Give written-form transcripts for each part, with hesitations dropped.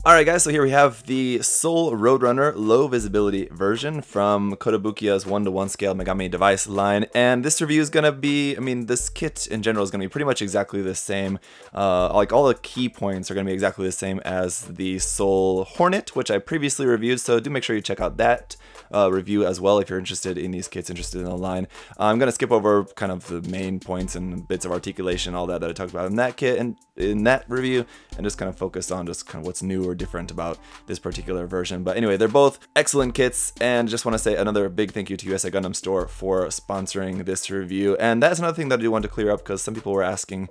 Alright guys, so here we have the Soul Roadrunner low visibility version from Kotobukiya's 1-to-1 scale Megami device line, and this review is going to be, this kit in general is going to be pretty much exactly the same. Like all the key points are going to be exactly the same as the Soul Hornet, which I previously reviewed, so do make sure you check out that review as well if you're interested in these kits, interested in the line. I'm going to skip over kind of the main points and bits of articulation, all that I talked about in that kit and in that review, and just kind of focus on just kind of what's new or different about this particular version. But anyway, they're both excellent kits, and just want to say another big thank you to USA Gundam Store for sponsoring this review. And that's another thing that I do want to clear up, because some people were asking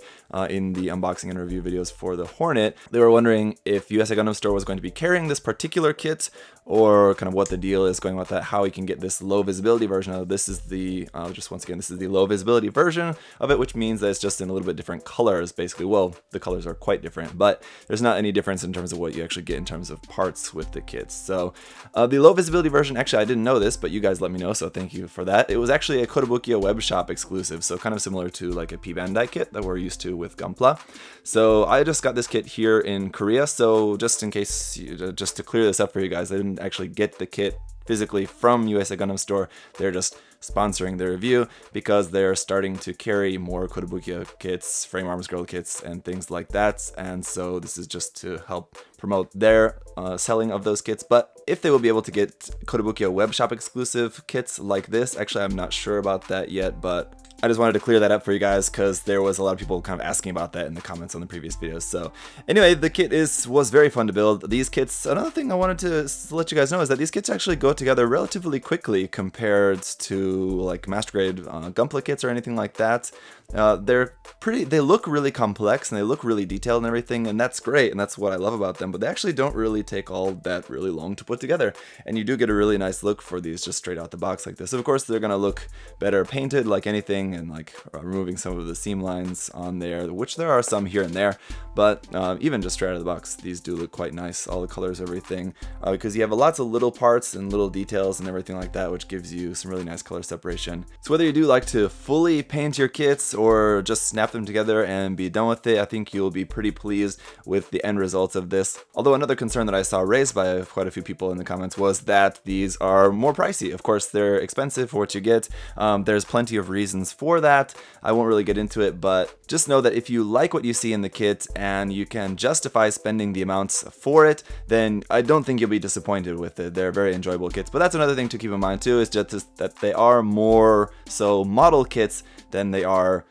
in the unboxing and review videos for the Hornet, they were wondering if USA Gundam Store was going to be carrying this particular kit, or kind of what the deal is going with that, how we can get this low visibility version of it. This is the, just once again, this is the low visibility version of it, which means that it's just in a little bit different colors, basically. Well, the colors are quite different, but there's not any difference in terms of what you actually get in terms of parts with the kits. So the low visibility version, actually I didn't know this, but you guys let me know, so thank you for that. It was actually a Kotobukiya web shop exclusive, so kind of similar to like a P Bandai kit that we're used to with Gunpla. So I just got this kit here in Korea, so just in case, just to clear this up for you guys, I didn't actually get the kit physically from USA Gundam Store. They're just sponsoring the review because they're starting to carry more Kotobukiya kits, Frame Arms Girl kits, and things like that. And so this is just to help promote their selling of those kits. But if they will be able to get Kotobukiya web shop exclusive kits like this, actually I'm not sure about that yet, but I just wanted to clear that up for you guys because there was a lot of people kind of asking about that in the comments on the previous videos. So anyway, the kit was very fun to build. These kits, another thing I wanted to let you guys know is that these kits actually go together relatively quickly compared to like master grade Gunpla kits or anything like that. They look really complex and they look really detailed and everything, and that's great, and that's what I love about them, but they actually don't really take all that really long to put together, and you do get a really nice look for these just straight out the box like this. Of course, they're gonna look better painted like anything, and like removing some of the seam lines on there, which there are some here and there, but even just straight out of the box, these do look quite nice, all the colors, everything, because you have lots of little parts and little details and everything like that, which gives you some really nice color separation. So whether you do like to fully paint your kits or just snap them together and be done with it, I think you'll be pretty pleased with the end results of this. Although another concern that I saw raised by quite a few people in the comments was that these are more pricey. Of course, they're expensive for what you get. There's plenty of reasons for that. I won't really get into it, but just know that if you like what you see in the kit and you can justify spending the amounts for it, then I don't think you'll be disappointed with it. They're very enjoyable kits. But that's another thing to keep in mind too, is just that they are more so model kits than they are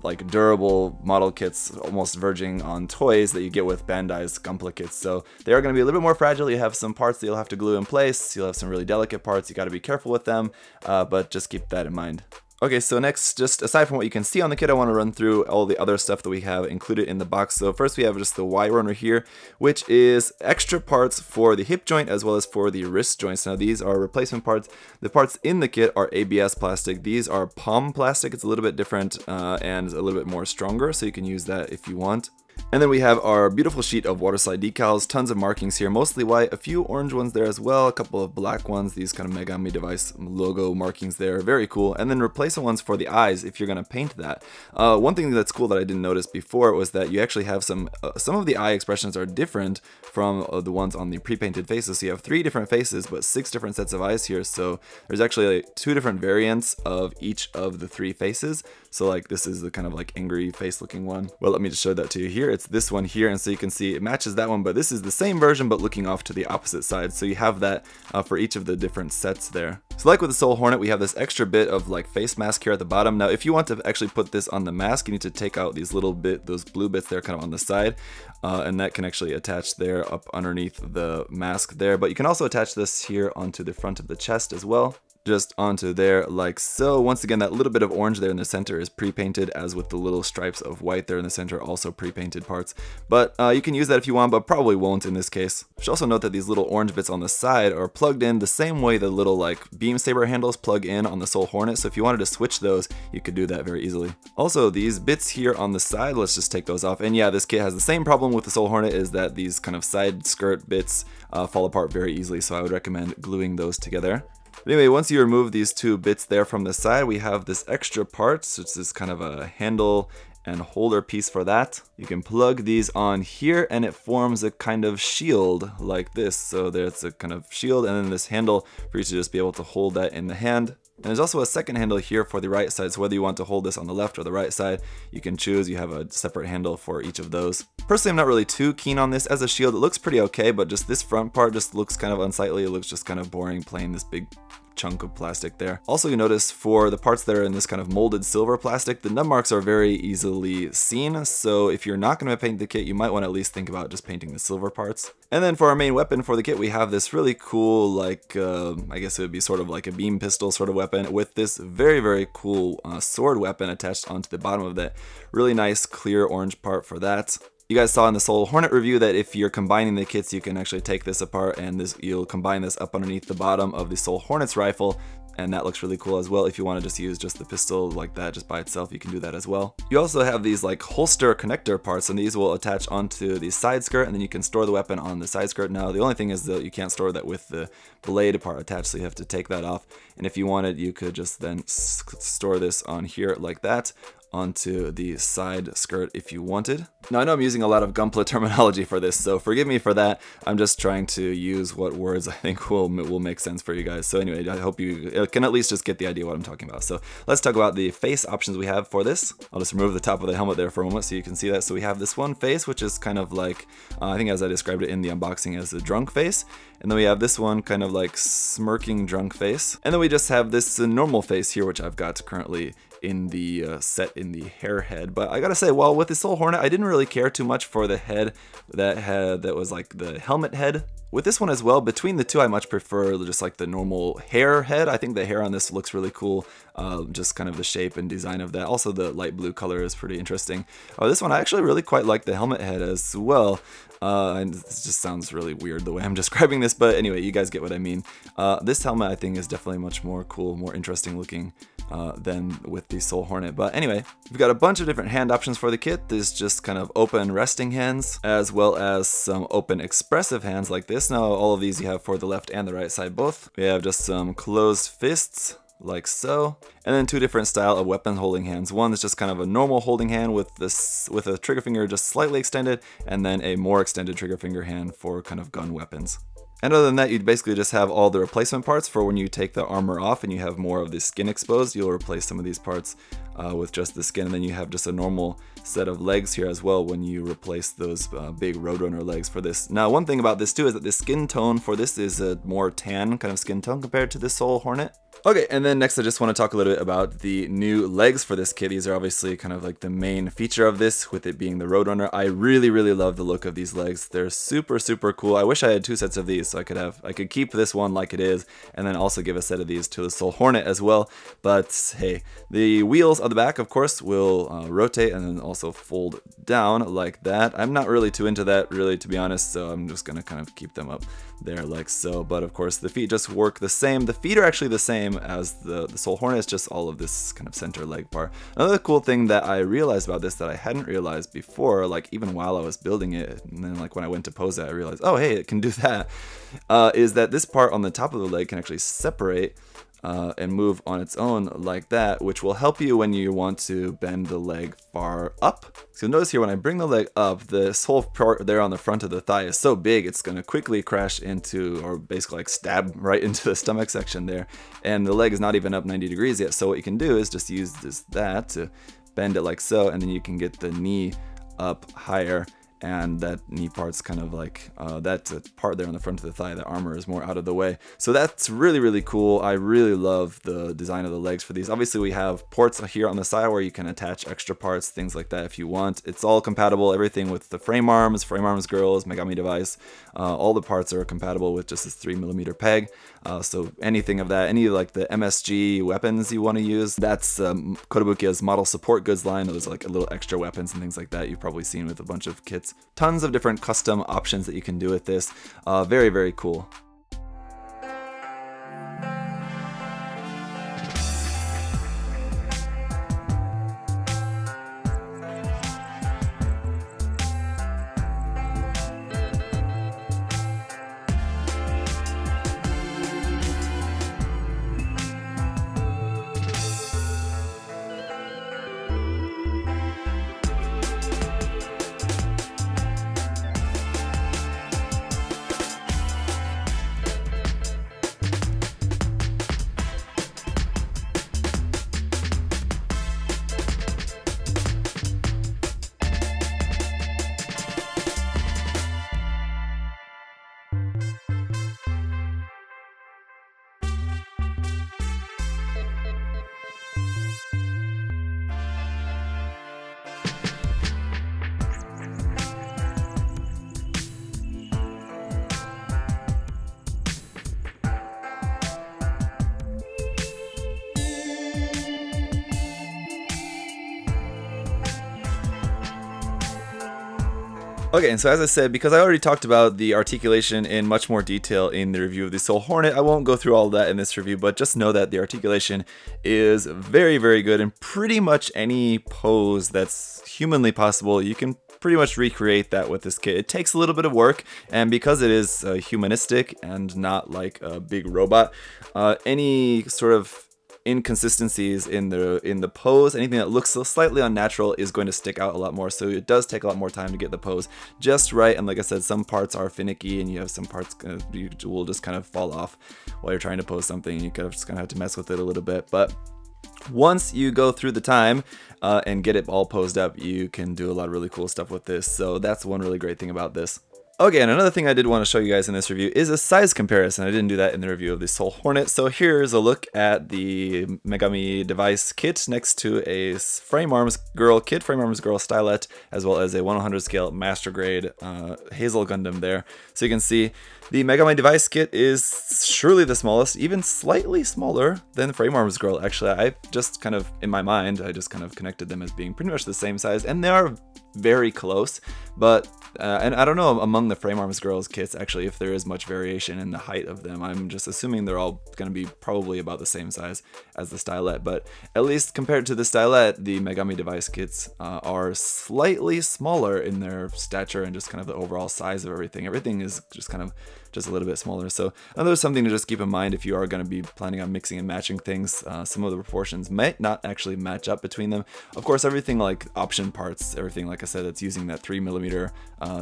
like durable model kits, almost verging on toys that you get with Bandai's Gunpla kits. So they are going to be a little bit more fragile. You have some parts that you'll have to glue in place. You'll have some really delicate parts. You got to be careful with them, but just keep that in mind. Okay, so next, just aside from what you can see on the kit, I want to run through all the other stuff that we have included in the box. So first we have just the Y runner here, which is extra parts for the hip joint as well as for the wrist joints. Now these are replacement parts. The parts in the kit are ABS plastic. These are POM plastic. It's a little bit different and a little bit more stronger, so you can use that if you want. And then we have our beautiful sheet of waterslide decals, tons of markings here, mostly white, a few orange ones there as well, a couple of black ones, these kind of Megami device logo markings there, very cool. And then replacement ones for the eyes if you're going to paint that. One thing that's cool that I didn't notice before was that you actually have some of the eye expressions are different from the ones on the pre-painted faces. So you have 3 different faces, but 6 different sets of eyes here. So there's actually like 2 different variants of each of the 3 faces. So like this is the kind of like angry face looking one. Well, let me just show that to you here. It's this one here, and so you can see it matches that one, but this is the same version but looking off to the opposite side. So you have that for each of the different sets there. So like with the Soul Hornet, we have this extra bit of like face mask here at the bottom. Now if you want to actually put this on the mask, you need to take out these little those blue bits there kind of on the side, and that can actually attach there up underneath the mask there. But you can also attach this here onto the front of the chest as well, just onto there like so. Once again, that little bit of orange there in the center is pre-painted, as with the little stripes of white there in the center, also pre-painted parts. But you can use that if you want, but probably won't in this case. You should also note that these little orange bits on the side are plugged in the same way the little like beam saber handles plug in on the Soul Hornet, so if you wanted to switch those, you could do that very easily. Also, these bits here on the side, let's just take those off. And yeah, this kit has the same problem with the Soul Hornet, is that these kind of side skirt bits fall apart very easily, so I would recommend gluing those together. But anyway, once you remove these 2 bits there from the side, we have this extra part, which is kind of a handle and holder piece for that. You can plug these on here and it forms a kind of shield like this. So there's a kind of shield and then this handle for you to just be able to hold that in the hand. And there's also a second handle here for the right side, so whether you want to hold this on the left or the right side, you can choose. You have a separate handle for each of those. Personally, I'm not really too keen on this as a shield. It looks pretty okay, but just this front part just looks kind of unsightly. It looks just kind of boring, plain this big chunk of plastic there. Also, you notice for the parts that are in this kind of molded silver plastic, the nub marks are very easily seen, so if you're not going to paint the kit, you might want to at least think about just painting the silver parts. And then for our main weapon for the kit, we have this really cool, like, I guess it would be sort of like a beam pistol sort of weapon with this very, very cool sword weapon attached onto the bottom of that. Really nice clear orange part for that. You guys saw in the Soul Hornet review that if you're combining the kits, you can actually take this apart and you'll combine this up underneath the bottom of the Soul Hornet's rifle, and that looks really cool as well. If you want to just use just the pistol like that just by itself, you can do that as well. You also have these like holster connector parts, and these will attach onto the side skirt, and then you can store the weapon on the side skirt. Now the only thing is that you can't store that with the blade part attached, so you have to take that off. And if you wanted, you could just then store this on here like that onto the side skirt if you wanted. Now I know I'm using a lot of Gunpla terminology for this, so forgive me for that. I'm just trying to use what words I think will make sense for you guys. So anyway, I hope you can at least just get the idea what I'm talking about. So let's talk about the face options we have for this. I'll just remove the top of the helmet there for a moment so you can see that. So we have this one face, which is kind of like, I think as I described it in the unboxing as a drunk face. And then we have this one kind of like smirking drunk face. And then we just have this normal face here, which I've got currently in the set in the hair head. But I gotta say, well, with the Soul Hornet, I didn't really care too much for the head that was like the helmet head. With this one as well, between the two, I much prefer just like the normal hair head. I think the hair on this looks really cool, just kind of the shape and design of that. Also, the light blue color is pretty interesting. This one, I actually really quite like the helmet head as well. And it just sounds really weird the way I'm describing this, but anyway, you guys get what I mean. This helmet, I think, is definitely much more cool, more interesting looking than with the Soul Hornet. But anyway, we've got a bunch of different hand options for the kit. There's just kind of open resting hands, as well as some open expressive hands like this. Now, all of these you have for the left and the right side both. We have just some closed fists, like so, and then two different style of weapon holding hands. One is just kind of a normal holding hand with a trigger finger just slightly extended, and then a more extended trigger finger hand for kind of gun weapons. And other than that, you'd basically just have all the replacement parts for when you take the armor off and you have more of the skin exposed. You'll replace some of these parts with just the skin, and then you have just a normal set of legs here as well when you replace those big Roadrunner legs for this. Now, one thing about this too is that the skin tone for this is a more tan kind of skin tone compared to the Soul Hornet. Okay, and then next I just want to talk a little bit about the new legs for this kit. These are obviously kind of like the main feature of this, with it being the Roadrunner. I really, really love the look of these legs. They're super, super cool. I wish I had two sets of these so I could keep this one like it is, and then also give a set of these to the Soul Hornet as well. But hey, the wheels on the back, of course, will rotate and then also fold down like that. I'm not really too into that, really, to be honest, so I'm just gonna kind of keep them up there like so. But of course, the feet just work the same. The feet are actually the same as the Soul Hornet. It's just all of this kind of center leg part. Another cool thing that I realized about this that I hadn't realized before, like even while I was building it, and then like when I went to pose it, I realized, oh hey, it can do that, is that this part on the top of the leg can actually separate and move on its own like that, which will help you when you want to bend the leg far up. So you'll notice here when I bring the leg up, this whole part there on the front of the thigh is so big, it's going to quickly crash into, or basically like stab right into the stomach section there, and the leg is not even up 90 degrees yet. So what you can do is just use that to bend it like so, and then you can get the knee up higher, and that knee part's kind of like that part there on the front of the thigh, the armor is more out of the way. So that's really, really cool. I really love the design of the legs for these. Obviously we have ports here on the side where you can attach extra parts, things like that if you want. It's all compatible, everything with the frame arms girls, Megami Device, all the parts are compatible with just this 3mm peg. So anything of that, any like the MSG weapons you want to use, that's Kotobukiya's model support goods line. Those like little extra weapons and things like that you've probably seen with a bunch of kits. Tons of different custom options that you can do with this. Very, very cool. Okay, and so as I said, because I already talked about the articulation in much more detail in the review of the Soul Hornet, I won't go through all of that in this review, but just know that the articulation is very, very good, and pretty much any pose that's humanly possible, you can pretty much recreate that with this kit. It takes a little bit of work, and because it is humanistic and not like a big robot, any sort of inconsistencies in the pose, anything that looks slightly unnatural is going to stick out a lot more. So it does take a lot more time to get the pose just right. And like I said, some parts are finicky, and you have some parts you will just kind of fall off while you're trying to pose something, and you kind of just have to mess with it a little bit. But once you go through the time and get it all posed up, you can do a lot of really cool stuff with this. So that's one really great thing about this. Okay, and another thing I did want to show you guys in this review is a size comparison. I didn't do that in the review of the Soul Hornet. So here's a look at the Megami Device kit next to a Frame Arms Girl kit, Frame Arms Girl stylet, as well as a 1/100 scale Master Grade Hazel Gundam there. So you can see the Megami Device kit is surely the smallest, even slightly smaller than Frame Arms Girl. Actually, I just kind of, in my mind, I just kind of connected them as being pretty much the same size, and they are very close, but and I don't know among the Frame Arms Girls kits actually if there is much variation in the height of them. I'm just assuming they're all going to be probably about the same size as the stylet, but at least compared to the stylet, the Megami Device kits are slightly smaller in their stature and just kind of the overall size of everything. Everything is just kind of just a little bit smaller. So there's something to just keep in mind if you are going to be planning on mixing and matching things. Some of the proportions might not actually match up between them. Of course, everything like option parts, everything like I said that's using that 3mm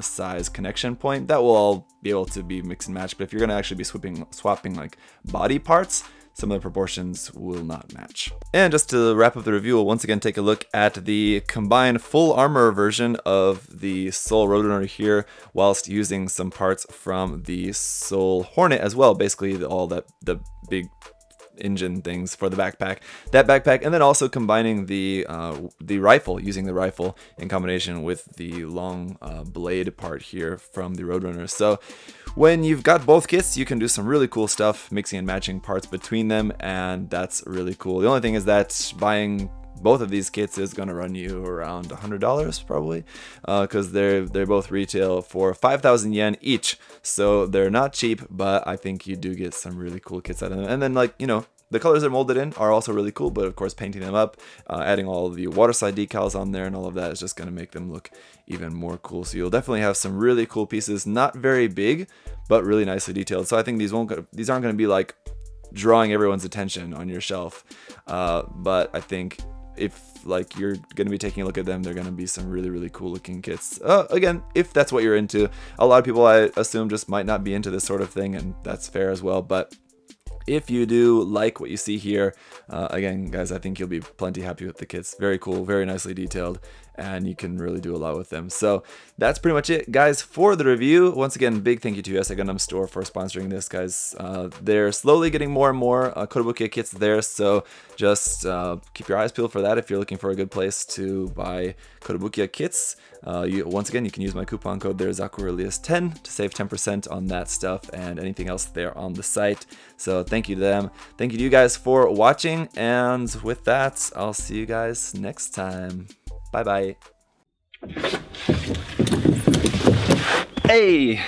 size connection point, that will all be able to be mixed and matched. But if you're going to actually be swapping like body parts, some of the proportions will not match. And just to wrap up the review, we'll once again take a look at the combined full armor version of the Soul Roadrunner here, whilst using some parts from the Soul Hornet as well. Basically, all the big engine things for the backpack, and then also combining the rifle, using the rifle in combination with the long blade part here from the Roadrunner. So when you've got both kits, you can do some really cool stuff, mixing and matching parts between them, and that's really cool. The only thing is that buying both of these kits is going to run you around $100 probably, because they're both retail for 5,000 yen each, so they're not cheap, but I think you do get some really cool kits out of them. And then, like, you know, the colors they're molded in are also really cool, but of course painting them up, adding all of the waterside decals on there and all of that is just going to make them look even more cool. So you'll definitely have some really cool pieces, not very big, but really nicely detailed. So I think these aren't going to be like drawing everyone's attention on your shelf, but I think if like you're going to be taking a look at them, they're going to be some really, really cool looking kits. Again, if that's what you're into. A lot of people, I assume, just might not be into this sort of thing, and that's fair as well. But if you do like what you see here, again, guys, I think you'll be plenty happy with the kits. Very cool, very nicely detailed, and you can really do a lot with them. So that's pretty much it, guys, for the review. Once again, big thank you to USA Gundam Store for sponsoring this, guys. They're slowly getting more and more Kotobukiya kits there, so just keep your eyes peeled for that if you're looking for a good place to buy Kotobukiya kits. Once again, you can use my coupon code there, ZakuAurelius10, to save 10% on that stuff and anything else there on the site. So thank you to them. Thank you to you guys for watching, and with that, I'll see you guys next time. Bye-bye. Hey!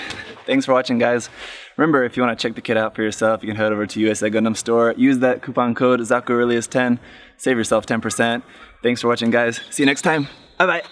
Thanks for watching, guys. Remember, if you want to check the kit out for yourself, you can head over to USA Gundam Store. Use that coupon code ZakuAurelius10. Save yourself 10%. Thanks for watching, guys. See you next time. Bye-bye.